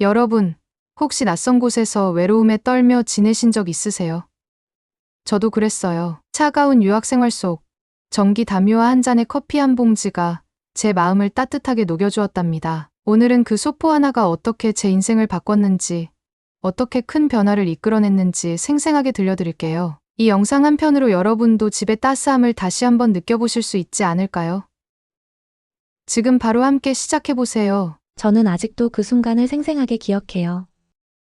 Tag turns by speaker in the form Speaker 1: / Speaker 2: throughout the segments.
Speaker 1: 여러분, 혹시 낯선 곳에서 외로움에 떨며 지내신 적 있으세요? 저도 그랬어요. 차가운 유학 생활 속 정기 담요와 한 잔의 커피 한 봉지가 제 마음을 따뜻하게 녹여주었답니다. 오늘은 그 소포 하나가 어떻게 제 인생을 바꿨는지, 어떻게 큰 변화를 이끌어냈는지 생생하게 들려드릴게요. 이 영상 한 편으로 여러분도 집의 따스함을 다시 한번 느껴보실 수 있지 않을까요? 지금 바로 함께 시작해보세요.
Speaker 2: 저는 아직도 그 순간을 생생하게 기억해요.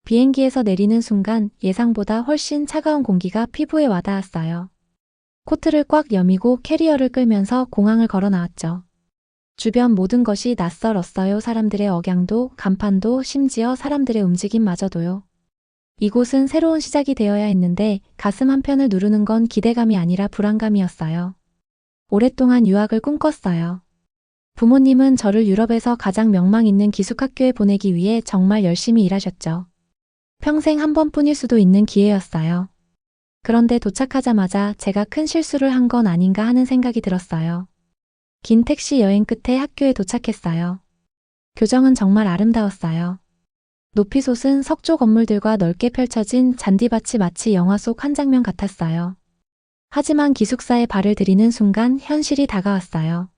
Speaker 2: 비행기에서 내리는 순간 예상보다 훨씬 차가운 공기가 피부에 와닿았어요. 코트를 꽉 여미고 캐리어를 끌면서 공항을 걸어 나왔죠. 주변 모든 것이 낯설었어요. 사람들의 억양도, 간판도, 심지어 사람들의 움직임마저도요. 이곳은 새로운 시작이 되어야 했는데 가슴 한편을 누르는 건 기대감이 아니라 불안감이었어요. 오랫동안 유학을 꿈꿨어요. 부모님은 저를 유럽에서 가장 명망 있는 기숙학교에 보내기 위해 정말 열심히 일하셨죠. 평생 한 번뿐일 수도 있는 기회였어요. 그런데 도착하자마자 제가 큰 실수를 한 건 아닌가 하는 생각이 들었어요. 긴 택시 여행 끝에 학교에 도착했어요. 교정은 정말 아름다웠어요. 높이 솟은 석조 건물들과 넓게 펼쳐진 잔디밭이 마치 영화 속 한 장면 같았어요. 하지만 기숙사에 발을 들이는 순간 현실이 다가왔어요.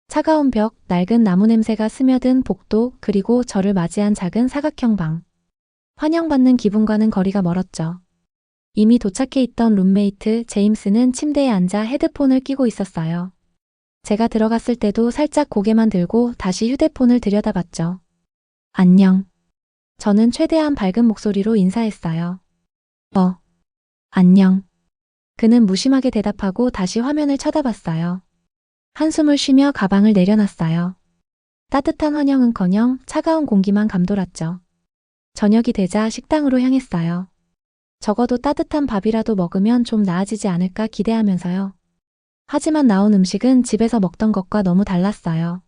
Speaker 2: 차가운 벽, 낡은 나무 냄새가 스며든 복도, 그리고 저를 맞이한 작은 사각형 방. 환영받는 기분과는 거리가 멀었죠. 이미 도착해 있던 룸메이트 제임스는 침대에 앉아 헤드폰을 끼고 있었어요. 제가 들어갔을 때도 살짝 고개만 들고 다시 휴대폰을 들여다봤죠. 안녕. 저는 최대한 밝은 목소리로 인사했어요. 안녕. 그는 무심하게 대답하고 다시 화면을 쳐다봤어요. 한숨을 쉬며 가방을 내려놨어요. 따뜻한 환영은커녕 차가운 공기만 감돌았죠. 저녁이 되자 식당으로 향했어요. 적어도 따뜻한 밥이라도 먹으면 좀 나아지지 않을까 기대하면서요. 하지만 나온 음식은 집에서 먹던 것과 너무 달랐어요.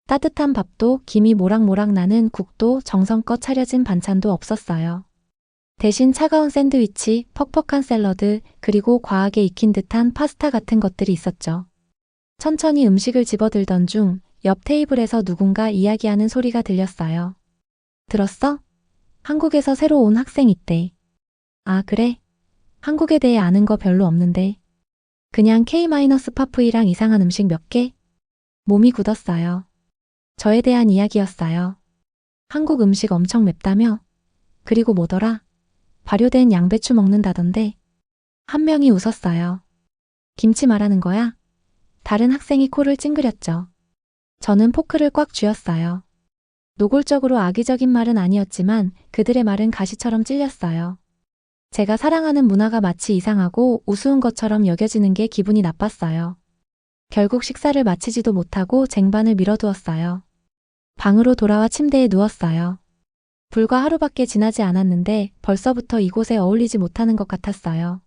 Speaker 2: 따뜻한 밥도, 김이 모락모락 나는 국도, 정성껏 차려진 반찬도 없었어요. 대신 차가운 샌드위치, 퍽퍽한 샐러드, 그리고 과하게 익힌 듯한 파스타 같은 것들이 있었죠. 천천히 음식을 집어들던 중 옆 테이블에서 누군가 이야기하는 소리가 들렸어요. 들었어? 한국에서 새로 온 학생 있대. 아, 그래? 한국에 대해 아는 거 별로 없는데. 그냥 K-파프이랑 이상한 음식 몇 개? 몸이 굳었어요. 저에 대한 이야기였어요. 한국 음식 엄청 맵다며? 그리고 뭐더라? 발효된 양배추 먹는다던데. 한 명이 웃었어요. 김치 말하는 거야? 다른 학생이 코를 찡그렸죠. 저는 포크를 꽉 쥐었어요. 노골적으로 악의적인 말은 아니었지만 그들의 말은 가시처럼 찔렸어요. 제가 사랑하는 문화가 마치 이상하고 우스운 것처럼 여겨지는 게 기분이 나빴어요. 결국 식사를 마치지도 못하고 쟁반을 밀어두었어요. 방으로 돌아와 침대에 누웠어요. 불과 하루밖에 지나지 않았는데 벌써부터 이곳에 어울리지 못하는 것 같았어요.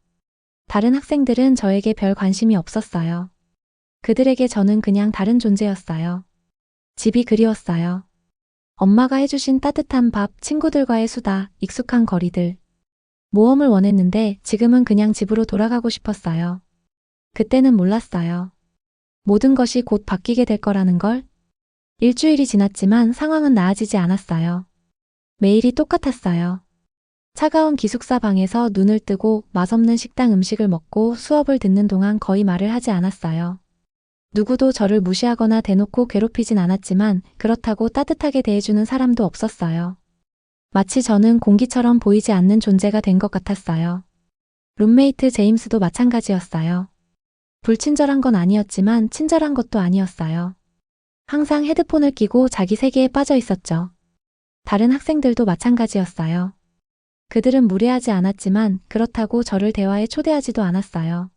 Speaker 2: 다른 학생들은 저에게 별 관심이 없었어요. 그들에게 저는 그냥 다른 존재였어요. 집이 그리웠어요. 엄마가 해주신 따뜻한 밥, 친구들과의 수다, 익숙한 거리들. 모험을 원했는데 지금은 그냥 집으로 돌아가고 싶었어요. 그때는 몰랐어요. 모든 것이 곧 바뀌게 될 거라는 걸. 일주일이 지났지만 상황은 나아지지 않았어요. 매일이 똑같았어요. 차가운 기숙사 방에서 눈을 뜨고 맛없는 식당 음식을 먹고 수업을 듣는 동안 거의 말을 하지 않았어요. 누구도 저를 무시하거나 대놓고 괴롭히진 않았지만 그렇다고 따뜻하게 대해주는 사람도 없었어요. 마치 저는 공기처럼 보이지 않는 존재가 된 것 같았어요. 룸메이트 제임스도 마찬가지였어요. 불친절한 건 아니었지만 친절한 것도 아니었어요. 항상 헤드폰을 끼고 자기 세계에 빠져 있었죠. 다른 학생들도 마찬가지였어요. 그들은 무례하지 않았지만 그렇다고 저를 대화에 초대하지도 않았어요.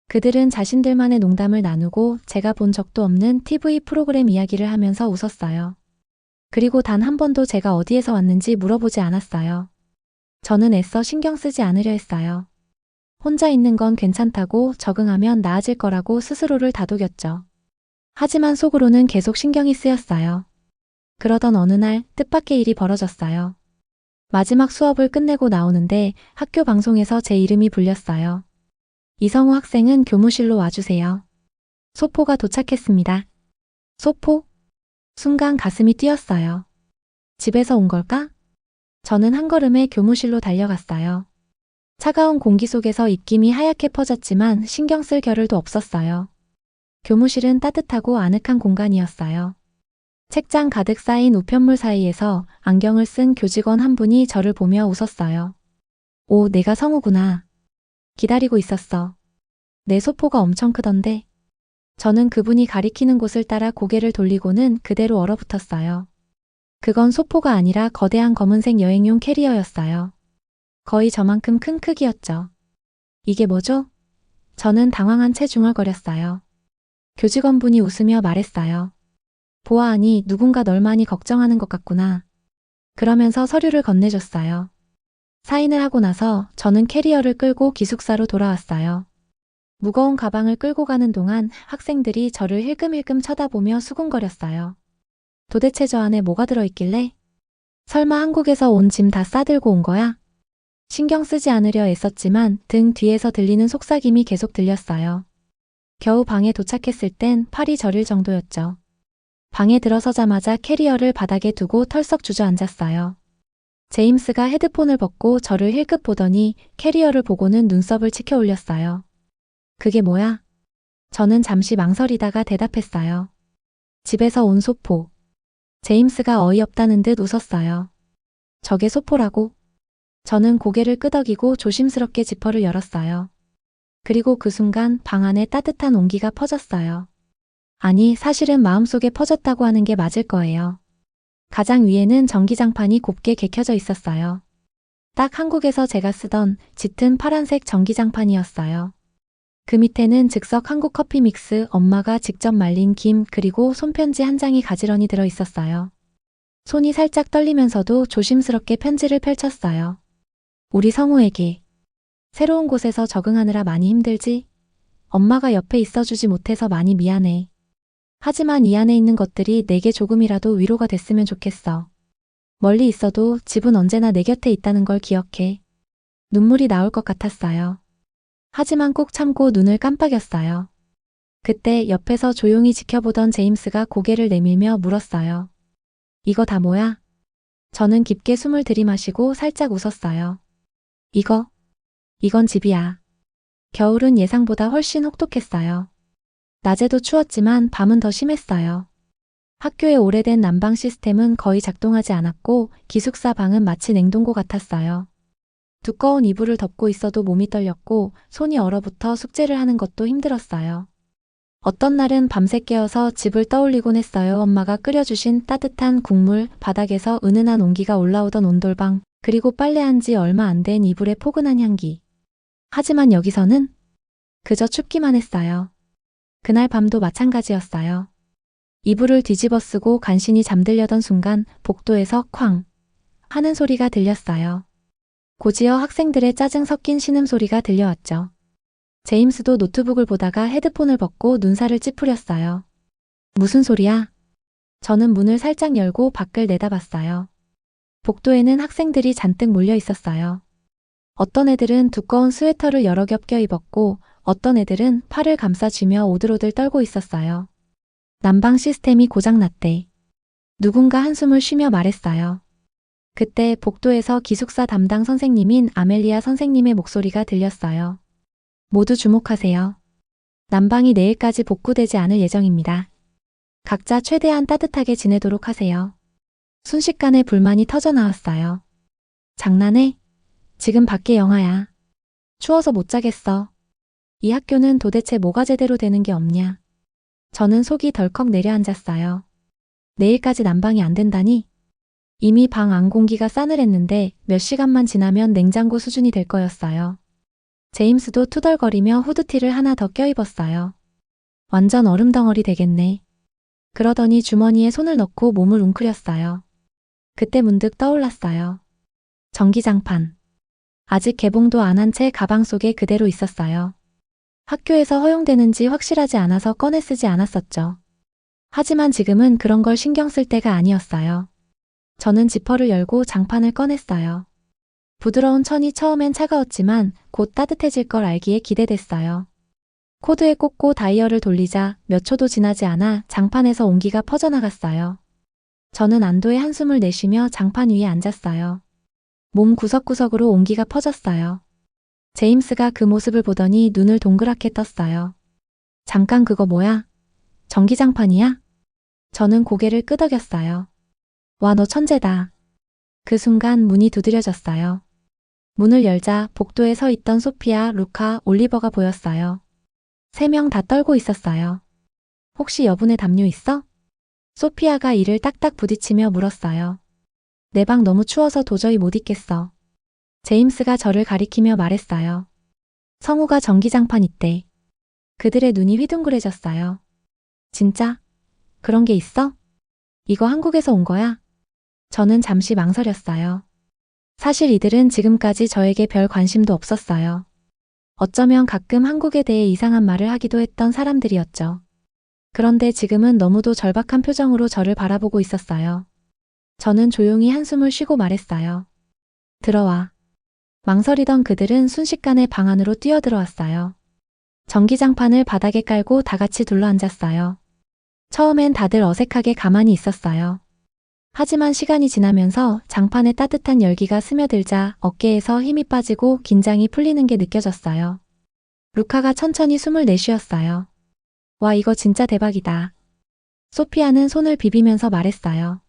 Speaker 2: 그들은 자신들만의 농담을 나누고 제가 본 적도 없는 TV 프로그램 이야기를 하면서 웃었어요. 그리고 단 한 번도 제가 어디에서 왔는지 물어보지 않았어요. 저는 애써 신경 쓰지 않으려 했어요. 혼자 있는 건 괜찮다고 적응하면 나아질 거라고 스스로를 다독였죠. 하지만 속으로는 계속 신경이 쓰였어요. 그러던 어느 날 뜻밖의 일이 벌어졌어요. 마지막 수업을 끝내고 나오는데 학교 방송에서 제 이름이 불렸어요. 이성우 학생은 교무실로 와주세요. 소포가 도착했습니다. 소포? 순간 가슴이 뛰었어요. 집에서 온 걸까? 저는 한 걸음에 교무실로 달려갔어요. 차가운 공기 속에서 입김이 하얗게 퍼졌지만 신경 쓸 겨를도 없었어요. 교무실은 따뜻하고 아늑한 공간이었어요. 책장 가득 쌓인 우편물 사이에서 안경을 쓴 교직원 한 분이 저를 보며 웃었어요. 오, 내가 성우구나. 기다리고 있었어. 내 소포가 엄청 크던데. 저는 그분이 가리키는 곳을 따라 고개를 돌리고는 그대로 얼어붙었어요. 그건 소포가 아니라 거대한 검은색 여행용 캐리어였어요. 거의 저만큼 큰 크기였죠. 이게 뭐죠? 저는 당황한 채 중얼거렸어요. 교직원분이 웃으며 말했어요. 보아하니 누군가 널 많이 걱정하는 것 같구나. 그러면서 서류를 건네줬어요. 사인을 하고 나서 저는 캐리어를 끌고 기숙사로 돌아왔어요. 무거운 가방을 끌고 가는 동안 학생들이 저를 힐끔힐끔 쳐다보며 수군거렸어요. 도대체 저 안에 뭐가 들어있길래? 설마 한국에서 온 짐 다 싸들고 온 거야? 신경 쓰지 않으려 애썼지만 등 뒤에서 들리는 속삭임이 계속 들렸어요. 겨우 방에 도착했을 땐 팔이 저릴 정도였죠. 방에 들어서자마자 캐리어를 바닥에 두고 털썩 주저앉았어요. 제임스가 헤드폰을 벗고 저를 힐끗 보더니 캐리어를 보고는 눈썹을 치켜 올렸어요. 그게 뭐야? 저는 잠시 망설이다가 대답했어요. 집에서 온 소포. 제임스가 어이없다는 듯 웃었어요. 저게 소포라고? 저는 고개를 끄덕이고 조심스럽게 지퍼를 열었어요. 그리고 그 순간 방 안에 따뜻한 온기가 퍼졌어요. 아니, 사실은 마음속에 퍼졌다고 하는 게 맞을 거예요. 가장 위에는 전기장판이 곱게 개켜져 있었어요. 딱 한국에서 제가 쓰던 짙은 파란색 전기장판이었어요. 그 밑에는 즉석 한국 커피 믹스, 엄마가 직접 말린 김, 그리고 손편지 한 장이 가지런히 들어 있었어요. 손이 살짝 떨리면서도 조심스럽게 편지를 펼쳤어요. 우리 성우에게. 새로운 곳에서 적응하느라 많이 힘들지? 엄마가 옆에 있어주지 못해서 많이 미안해. 하지만 이 안에 있는 것들이 내게 조금이라도 위로가 됐으면 좋겠어. 멀리 있어도 집은 언제나 내 곁에 있다는 걸 기억해. 눈물이 나올 것 같았어요. 하지만 꼭 참고 눈을 깜빡였어요. 그때 옆에서 조용히 지켜보던 제임스가 고개를 내밀며 물었어요. 이거 다 뭐야? 저는 깊게 숨을 들이마시고 살짝 웃었어요. 이건 집이야. 겨울은 예상보다 훨씬 혹독했어요. 낮에도 추웠지만 밤은 더 심했어요. 학교의 오래된 난방 시스템은 거의 작동하지 않았고 기숙사 방은 마치 냉동고 같았어요. 두꺼운 이불을 덮고 있어도 몸이 떨렸고 손이 얼어붙어 숙제를 하는 것도 힘들었어요. 어떤 날은 밤새 깨어서 집을 떠올리곤 했어요. 엄마가 끓여주신 따뜻한 국물, 바닥에서 은은한 온기가 올라오던 온돌방, 그리고 빨래한 지 얼마 안 된 이불의 포근한 향기. 하지만 여기서는 그저 춥기만 했어요. 그날 밤도 마찬가지였어요. 이불을 뒤집어 쓰고 간신히 잠들려던 순간 복도에서 쾅 하는 소리가 들렸어요. 고지어 학생들의 짜증 섞인 신음소리가 들려왔죠. 제임스도 노트북을 보다가 헤드폰을 벗고 눈살을 찌푸렸어요. 무슨 소리야? 저는 문을 살짝 열고 밖을 내다봤어요. 복도에는 학생들이 잔뜩 몰려 있었어요. 어떤 애들은 두꺼운 스웨터를 여러 겹 껴입었고 어떤 애들은 팔을 감싸쥐며 오들오들 떨고 있었어요. 난방 시스템이 고장났대. 누군가 한숨을 쉬며 말했어요. 그때 복도에서 기숙사 담당 선생님인 아멜리아 선생님의 목소리가 들렸어요. 모두 주목하세요. 난방이 내일까지 복구되지 않을 예정입니다. 각자 최대한 따뜻하게 지내도록 하세요. 순식간에 불만이 터져나왔어요. 장난해? 지금 밖에 영하야. 추워서 못 자겠어. 이 학교는 도대체 뭐가 제대로 되는 게 없냐. 저는 속이 덜컥 내려앉았어요. 내일까지 난방이 안 된다니? 이미 방 안 공기가 싸늘했는데 몇 시간만 지나면 냉장고 수준이 될 거였어요. 제임스도 투덜거리며 후드티를 하나 더 껴입었어요. 완전 얼음덩어리 되겠네. 그러더니 주머니에 손을 넣고 몸을 웅크렸어요. 그때 문득 떠올랐어요. 전기장판. 아직 개봉도 안 한 채 가방 속에 그대로 있었어요. 학교에서 허용되는지 확실하지 않아서 꺼내 쓰지 않았었죠. 하지만 지금은 그런 걸 신경 쓸 때가 아니었어요. 저는 지퍼를 열고 장판을 꺼냈어요. 부드러운 천이 처음엔 차가웠지만 곧 따뜻해질 걸 알기에 기대됐어요. 코드에 꽂고 다이얼을 돌리자 몇 초도 지나지 않아 장판에서 온기가 퍼져나갔어요. 저는 안도의 한숨을 내쉬며 장판 위에 앉았어요. 몸 구석구석으로 온기가 퍼졌어요. 제임스가 그 모습을 보더니 눈을 동그랗게 떴어요. 잠깐 그거 뭐야? 전기장판이야? 저는 고개를 끄덕였어요. 와, 너 천재다. 그 순간 문이 두드려졌어요. 문을 열자 복도에 서 있던 소피아, 루카, 올리버가 보였어요. 3명 다 떨고 있었어요. 혹시 여분의 담요 있어? 소피아가 이를 딱딱 부딪히며 물었어요. 내 방 너무 추워서 도저히 못 있겠어. 제임스가 저를 가리키며 말했어요. 성우가 전기장판 있대. 그들의 눈이 휘둥그레졌어요. 진짜? 그런 게 있어? 이거 한국에서 온 거야? 저는 잠시 망설였어요. 사실 이들은 지금까지 저에게 별 관심도 없었어요. 어쩌면 가끔 한국에 대해 이상한 말을 하기도 했던 사람들이었죠. 그런데 지금은 너무도 절박한 표정으로 저를 바라보고 있었어요. 저는 조용히 한숨을 쉬고 말했어요. 들어와. 망설이던 그들은 순식간에 방 안으로 뛰어들어왔어요. 전기장판을 바닥에 깔고 다 같이 둘러앉았어요. 처음엔 다들 어색하게 가만히 있었어요. 하지만 시간이 지나면서 장판의 따뜻한 열기가 스며들자 어깨에서 힘이 빠지고 긴장이 풀리는 게 느껴졌어요. 루카가 천천히 숨을 내쉬었어요. 와, 이거 진짜 대박이다. 소피아는 손을 비비면서 말했어요.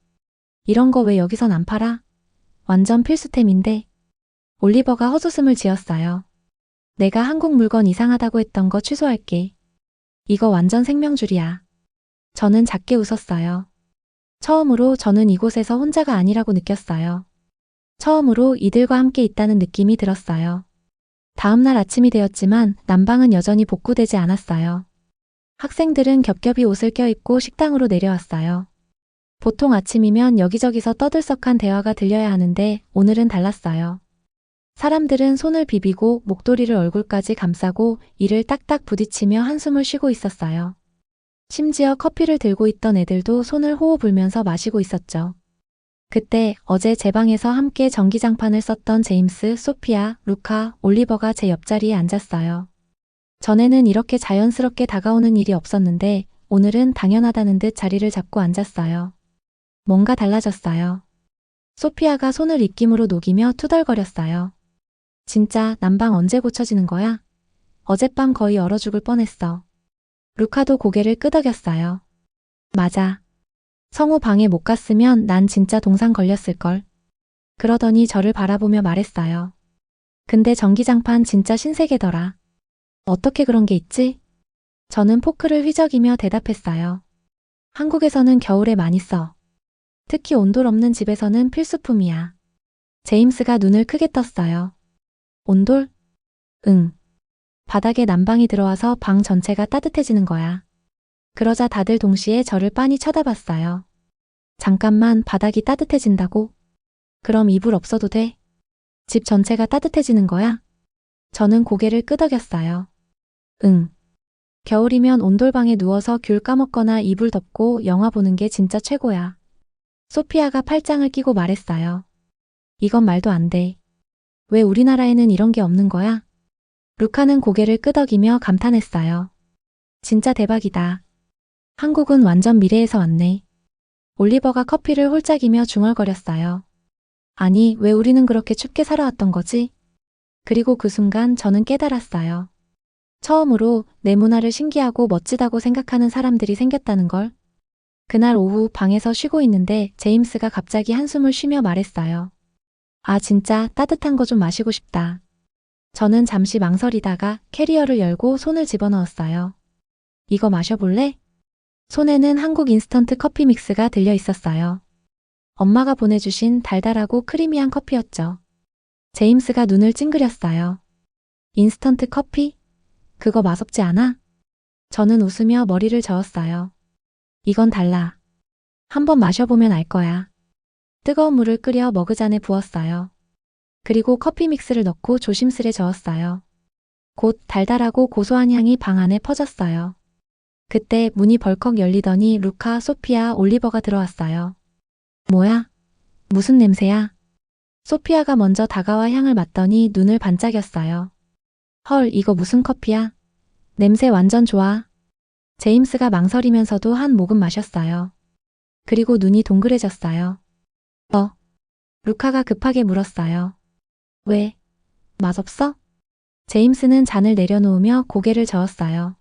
Speaker 2: 이런 거 왜 여기선 안 팔아? 완전 필수템인데. 올리버가 헛웃음을 지었어요. 내가 한국 물건 이상하다고 했던 거 취소할게. 이거 완전 생명줄이야. 저는 작게 웃었어요. 처음으로 저는 이곳에서 혼자가 아니라고 느꼈어요. 처음으로 이들과 함께 있다는 느낌이 들었어요. 다음 날 아침이 되었지만 난방은 여전히 복구되지 않았어요. 학생들은 겹겹이 옷을 껴입고 식당으로 내려왔어요. 보통 아침이면 여기저기서 떠들썩한 대화가 들려야 하는데 오늘은 달랐어요. 사람들은 손을 비비고 목도리를 얼굴까지 감싸고 이를 딱딱 부딪히며 한숨을 쉬고 있었어요. 심지어 커피를 들고 있던 애들도 손을 호호 불면서 마시고 있었죠. 그때 어제 제 방에서 함께 전기장판을 썼던 제임스, 소피아, 루카, 올리버가 제 옆자리에 앉았어요. 전에는 이렇게 자연스럽게 다가오는 일이 없었는데 오늘은 당연하다는 듯 자리를 잡고 앉았어요. 뭔가 달라졌어요. 소피아가 손을 입김으로 녹이며 투덜거렸어요. 진짜 난방 언제 고쳐지는 거야? 어젯밤 거의 얼어 죽을 뻔했어. 루카도 고개를 끄덕였어요. 맞아. 성우 방에 못 갔으면 난 진짜 동상 걸렸을걸. 그러더니 저를 바라보며 말했어요. 근데 전기장판 진짜 신세계더라. 어떻게 그런 게 있지? 저는 포크를 휘저기며 대답했어요. 한국에서는 겨울에 많이 써. 특히 온돌 없는 집에서는 필수품이야. 제임스가 눈을 크게 떴어요. 온돌? 응. 바닥에 난방이 들어와서 방 전체가 따뜻해지는 거야. 그러자 다들 동시에 저를 빤히 쳐다봤어요. 잠깐만, 바닥이 따뜻해진다고? 그럼 이불 없어도 돼? 집 전체가 따뜻해지는 거야? 저는 고개를 끄덕였어요. 응. 겨울이면 온돌방에 누워서 귤 까먹거나 이불 덮고 영화 보는 게 진짜 최고야. 소피아가 팔짱을 끼고 말했어요. 이건 말도 안 돼. 왜 우리나라에는 이런 게 없는 거야? 루카는 고개를 끄덕이며 감탄했어요. 진짜 대박이다. 한국은 완전 미래에서 왔네. 올리버가 커피를 홀짝이며 중얼거렸어요. 아니, 왜 우리는 그렇게 춥게 살아왔던 거지? 그리고 그 순간 저는 깨달았어요. 처음으로 내 문화를 신기하고 멋지다고 생각하는 사람들이 생겼다는 걸. 그날 오후 방에서 쉬고 있는데 제임스가 갑자기 한숨을 쉬며 말했어요. 아, 진짜 따뜻한 거 좀 마시고 싶다. 저는 잠시 망설이다가 캐리어를 열고 손을 집어넣었어요. 이거 마셔볼래? 손에는 한국 인스턴트 커피 믹스가 들려 있었어요. 엄마가 보내주신 달달하고 크리미한 커피였죠. 제임스가 눈을 찡그렸어요. 인스턴트 커피? 그거 맛없지 않아? 저는 웃으며 머리를 저었어요. 이건 달라. 한번 마셔보면 알 거야. 뜨거운 물을 끓여 머그잔에 부었어요. 그리고 커피 믹스를 넣고 조심스레 저었어요. 곧 달달하고 고소한 향이 방 안에 퍼졌어요. 그때 문이 벌컥 열리더니 루카, 소피아, 올리버가 들어왔어요. 뭐야? 무슨 냄새야? 소피아가 먼저 다가와 향을 맡더니 눈을 반짝였어요. 헐, 이거 무슨 커피야? 냄새 완전 좋아. 제임스가 망설이면서도 한 모금 마셨어요. 그리고 눈이 동그래졌어요. 루카가 급하게 물었어요. 왜? 맛없어? 제임스는 잔을 내려놓으며 고개를 저었어요.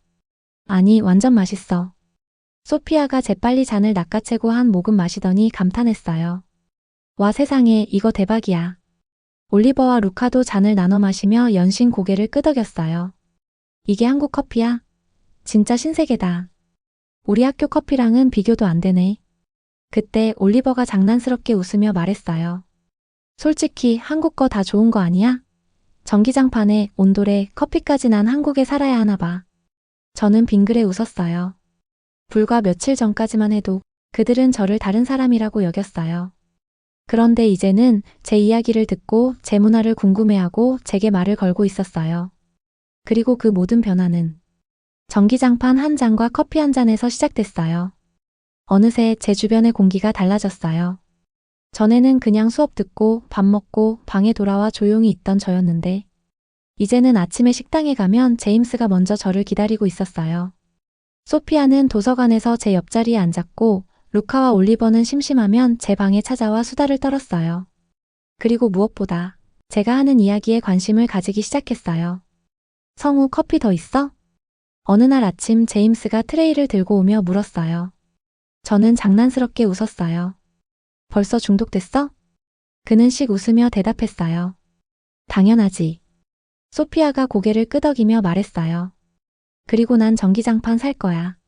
Speaker 2: 아니, 완전 맛있어. 소피아가 재빨리 잔을 낚아채고 한 모금 마시더니 감탄했어요. 와, 세상에, 이거 대박이야. 올리버와 루카도 잔을 나눠 마시며 연신 고개를 끄덕였어요. 이게 한국 커피야? 진짜 신세계다. 우리 학교 커피랑은 비교도 안 되네. 그때 올리버가 장난스럽게 웃으며 말했어요. 솔직히 한국 거 다 좋은 거 아니야? 전기장판에 온돌에 커피까지 난 한국에 살아야 하나 봐. 저는 빙그레 웃었어요. 불과 며칠 전까지만 해도 그들은 저를 다른 사람이라고 여겼어요. 그런데 이제는 제 이야기를 듣고 제 문화를 궁금해하고 제게 말을 걸고 있었어요. 그리고 그 모든 변화는 전기장판 한 잔과 커피 한 잔에서 시작됐어요. 어느새 제 주변의 공기가 달라졌어요. 전에는 그냥 수업 듣고 밥 먹고 방에 돌아와 조용히 있던 저였는데 이제는 아침에 식당에 가면 제임스가 먼저 저를 기다리고 있었어요. 소피아는 도서관에서 제 옆자리에 앉았고 루카와 올리버는 심심하면 제 방에 찾아와 수다를 떨었어요. 그리고 무엇보다 제가 하는 이야기에 관심을 가지기 시작했어요. 성우, 커피 더 있어? 어느 날 아침 제임스가 트레이를 들고 오며 물었어요. 저는 장난스럽게 웃었어요. 벌써 중독됐어? 그는 씩 웃으며 대답했어요. 당연하지. 소피아가 고개를 끄덕이며 말했어요. 그리고 난 전기장판 살 거야.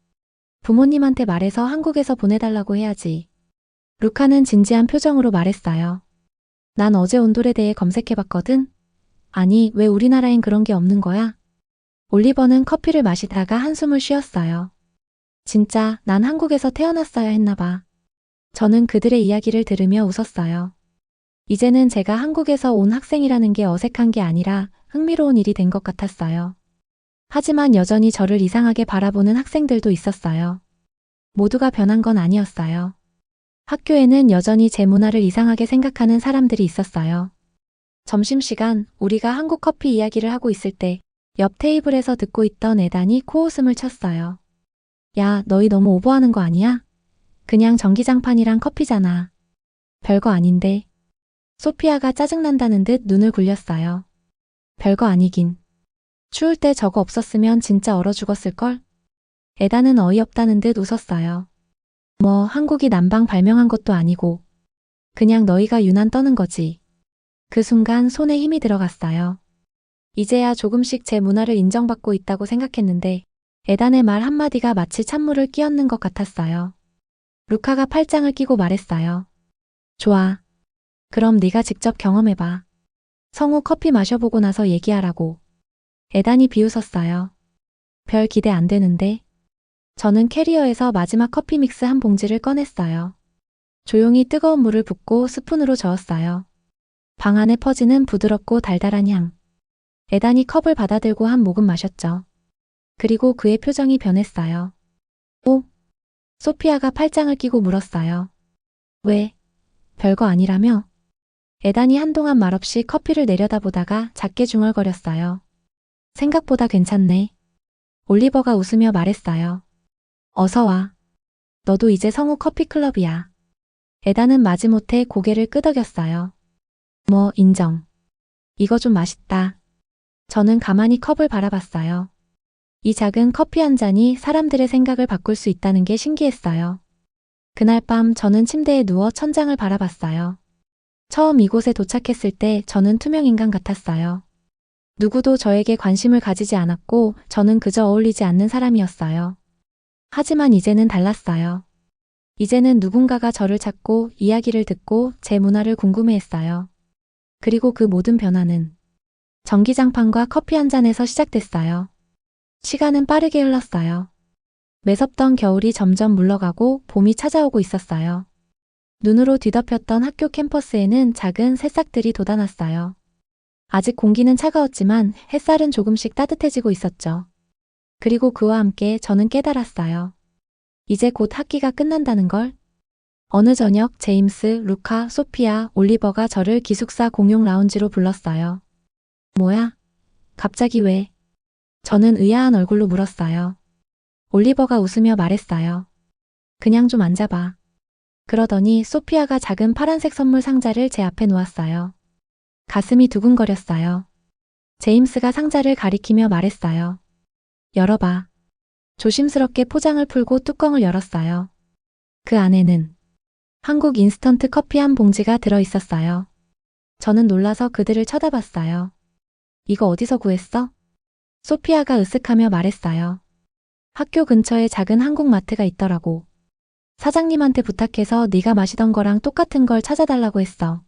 Speaker 2: 부모님한테 말해서 한국에서 보내달라고 해야지. 루카는 진지한 표정으로 말했어요. 난 어제 온돌에 대해 검색해봤거든? 아니, 왜 우리나라엔 그런 게 없는 거야? 올리버는 커피를 마시다가 한숨을 쉬었어요. 진짜 난 한국에서 태어났어야 했나 봐. 저는 그들의 이야기를 들으며 웃었어요. 이제는 제가 한국에서 온 학생이라는 게 어색한 게 아니라 흥미로운 일이 된 것 같았어요. 하지만 여전히 저를 이상하게 바라보는 학생들도 있었어요. 모두가 변한 건 아니었어요. 학교에는 여전히 제 문화를 이상하게 생각하는 사람들이 있었어요. 점심시간 우리가 한국 커피 이야기를 하고 있을 때 옆 테이블에서 듣고 있던 에단이 코웃음을 쳤어요. 야, 너희 너무 오버하는 거 아니야? 그냥 전기장판이랑 커피잖아. 별거 아닌데. 소피아가 짜증난다는 듯 눈을 굴렸어요. 별거 아니긴. 추울 때 저거 없었으면 진짜 얼어 죽었을걸? 에다는 어이없다는 듯 웃었어요. 뭐 한국이 난방 발명한 것도 아니고 그냥 너희가 유난 떠는 거지. 그 순간 손에 힘이 들어갔어요. 이제야 조금씩 제 문화를 인정받고 있다고 생각했는데 에단의 말 한마디가 마치 찬물을 끼얹는 것 같았어요. 루카가 팔짱을 끼고 말했어요. 좋아. 그럼 네가 직접 경험해봐. 성우 커피 마셔보고 나서 얘기하라고. 에단이 비웃었어요. 별 기대 안 되는데. 저는 캐리어에서 마지막 커피 믹스 한 봉지를 꺼냈어요. 조용히 뜨거운 물을 붓고 스푼으로 저었어요. 방 안에 퍼지는 부드럽고 달달한 향. 에단이 컵을 받아들고 한 모금 마셨죠. 그리고 그의 표정이 변했어요. 오? 소피아가 팔짱을 끼고 물었어요. 왜? 별거 아니라며? 에단이 한동안 말없이 커피를 내려다보다가 작게 중얼거렸어요. 생각보다 괜찮네. 올리버가 웃으며 말했어요. 어서 와. 너도 이제 성우 커피클럽이야. 에단은 마지못해 고개를 끄덕였어요. 뭐, 인정. 이거 좀 맛있다. 저는 가만히 컵을 바라봤어요. 이 작은 커피 한 잔이 사람들의 생각을 바꿀 수 있다는 게 신기했어요. 그날 밤 저는 침대에 누워 천장을 바라봤어요. 처음 이곳에 도착했을 때 저는 투명인간 같았어요. 누구도 저에게 관심을 가지지 않았고 저는 그저 어울리지 않는 사람이었어요. 하지만 이제는 달랐어요. 이제는 누군가가 저를 찾고 이야기를 듣고 제 문화를 궁금해했어요. 그리고 그 모든 변화는 전기장판과 커피 한 잔에서 시작됐어요. 시간은 빠르게 흘렀어요. 매섭던 겨울이 점점 물러가고 봄이 찾아오고 있었어요. 눈으로 뒤덮였던 학교 캠퍼스에는 작은 새싹들이 돋아났어요. 아직 공기는 차가웠지만 햇살은 조금씩 따뜻해지고 있었죠. 그리고 그와 함께 저는 깨달았어요. 이제 곧 학기가 끝난다는 걸. 어느 저녁 제임스, 루카, 소피아, 올리버가 저를 기숙사 공용 라운지로 불렀어요. 뭐야? 갑자기 왜? 저는 의아한 얼굴로 물었어요. 올리버가 웃으며 말했어요. 그냥 좀 앉아봐. 그러더니 소피아가 작은 파란색 선물 상자를 제 앞에 놓았어요. 가슴이 두근거렸어요. 제임스가 상자를 가리키며 말했어요. 열어봐. 조심스럽게 포장을 풀고 뚜껑을 열었어요. 그 안에는 한국 인스턴트 커피 한 봉지가 들어 있었어요. 저는 놀라서 그들을 쳐다봤어요. 이거 어디서 구했어? 소피아가 으쓱하며 말했어요. 학교 근처에 작은 한국 마트가 있더라고. 사장님한테 부탁해서 네가 마시던 거랑 똑같은 걸 찾아달라고 했어.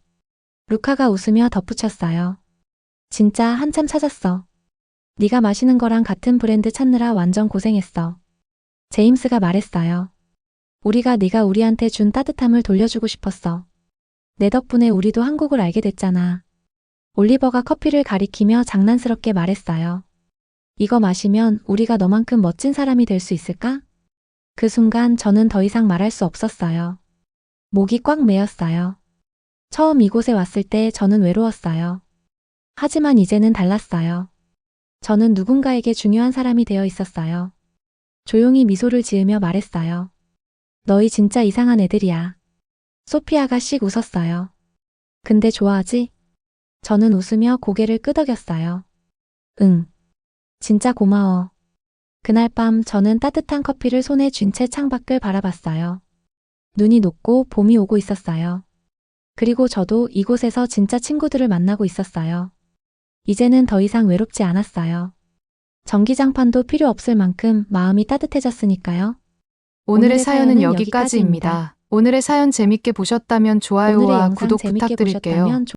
Speaker 2: 루카가 웃으며 덧붙였어요. 진짜 한참 찾았어. 네가 마시는 거랑 같은 브랜드 찾느라 완전 고생했어. 제임스가 말했어요. 우리가 네가 우리한테 준 따뜻함을 돌려주고 싶었어. 내 덕분에 우리도 한국을 알게 됐잖아. 올리버가 커피를 가리키며 장난스럽게 말했어요. 이거 마시면 우리가 너만큼 멋진 사람이 될 수 있을까? 그 순간 저는 더 이상 말할 수 없었어요. 목이 꽉 메였어요. 처음 이곳에 왔을 때 저는 외로웠어요. 하지만 이제는 달랐어요. 저는 누군가에게 중요한 사람이 되어 있었어요. 조용히 미소를 지으며 말했어요. 너희 진짜 이상한 애들이야. 소피아가 씩 웃었어요. 근데 좋아하지? 저는 웃으며 고개를 끄덕였어요. 응. 진짜 고마워. 그날 밤 저는 따뜻한 커피를 손에 쥔 채 창밖을 바라봤어요. 눈이 녹고 봄이 오고 있었어요. 그리고 저도 이곳에서 진짜 친구들을 만나고 있었어요. 이제는 더 이상 외롭지 않았어요. 전기장판도 필요 없을 만큼 마음이 따뜻해졌으니까요.
Speaker 1: 오늘의 사연은 여기까지입니다. 오늘의 사연 재밌게 보셨다면
Speaker 2: 오늘의
Speaker 1: 좋아요와
Speaker 2: 영상
Speaker 1: 구독
Speaker 2: 재밌게
Speaker 1: 부탁드릴게요.
Speaker 2: 보셨다면